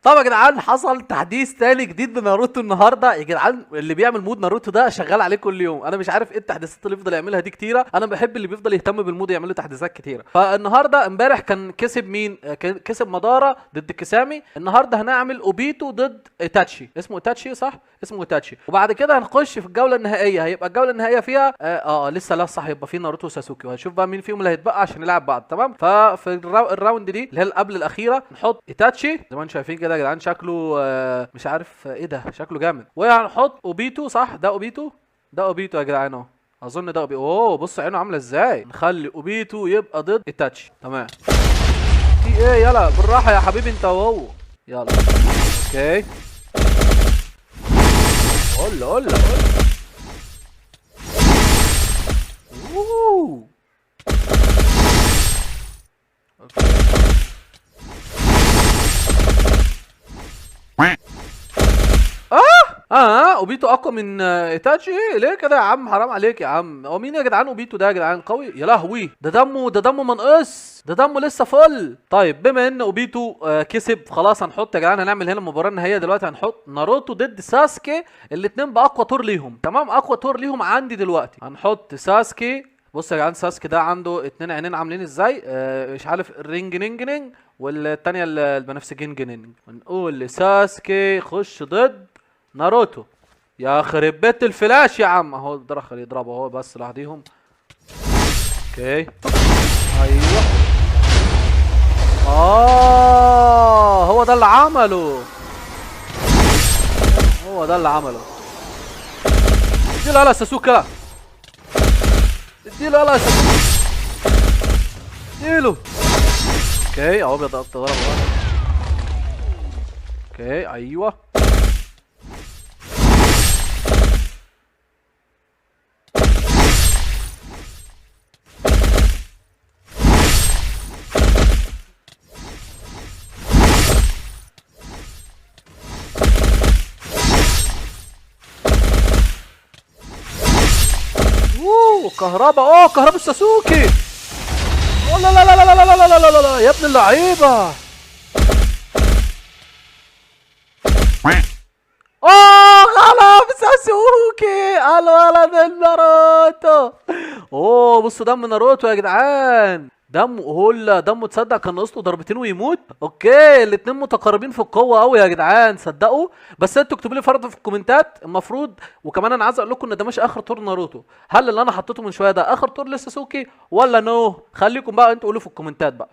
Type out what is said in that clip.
طبعا يا جدعان حصل تحديث تاني جديد لناروتو النهارده يا جدعان. اللي بيعمل مود ناروتو ده شغال عليه كل يوم. انا مش عارف ايه التحديثات اللي بيفضل يعملها دي كتيره. انا بحب اللي بيفضل يهتم بالمود يعمل له تحديثات كتيره. فالنهارده امبارح كان كسب مين؟ كسب مدارا ضد كسامي. النهارده هنعمل اوبيتو ضد ايتاتشي. اسمه ايتاتشي صح؟ اسمه ايتاتشي. وبعد كده هنخش في الجوله النهائيه. هيبقى الجوله النهائيه فيها لسه لا صح، هيبقى في ناروتو وساسوكي، وهنشوف بقى مين فيهم اللي هيتبقى عشان يلعب بعض. تمام. ففي الراوند دي اللي هي قبل الاخيره نحط ايتاتشي زي ما انتم شايفين كده يا جدعان. شكله مش عارف ايه ده، شكله جامد. وهنحط اوبيتو صح؟ ده اوبيتو، ده اوبيتو يا جدعان اهو. اظن ده اوبيتو. اوه بص عينه عامله ازاي. نخلي اوبيتو يبقى ضد ايتاتشي. تمام. في ايه؟ يلا بالراحه يا حبيبي انت وهو. يلا اوكي. قول اوه اوبيتو اقوى من ايتاتشي. ليه كده يا عم؟ حرام عليك يا عم. هو مين يا جدعان اوبيتو ده يا جدعان؟ قوي يا لهوي. ده دمه منقص، ده دمه لسه فل. طيب بما ان اوبيتو كسب خلاص هنحط يا جدعان، هنعمل هنا المباراه النهائيه دلوقتي. هنحط ناروتو ضد ساسكي، الاثنين باقوى تور ليهم. تمام. اقوى تور ليهم عندي دلوقتي. هنحط ساسكي. بص يا جدعان ساسكي ده عنده اتنين عينين عاملين ازاي، مش عارف رينجنينجنينج والتانية البنفسجينجنينج. ونقول لساسكي خش ضد ناروتو. يا خرب بيت الفلاش يا عم. اهو دخل يضربه اهو بس لوحديهم. اوكي. ايوه. هو ده اللي عمله. هو ده اللي عمله. اديله يلا ساسوكا. اديله يلا ساسوكا. اديله. اوكي اهو بيضرب واحد. اوكي ايوه. كهربا. كهربا الساسوكي. لا لا لا لا لا لا لا لا لا لا يا ابن اللعيبه. غلب ساسوكي الولد الناروتو. بصوا دم ناروتو يا جدعان. دمه تصدق كان ناقص له ضربتين ويموت. اوكي الاتنين متقاربين في القوه قوي يا جدعان صدقوا. بس انتوا اكتبوا لي فرض في الكومنتات المفروض. وكمان انا عايز اقول لكم ان ده مش اخر تور ناروتو. هل اللي انا حطيته من شويه ده اخر تور لساسوكي ولا نو؟ خليكم بقى انتوا قولوا في الكومنتات بقى.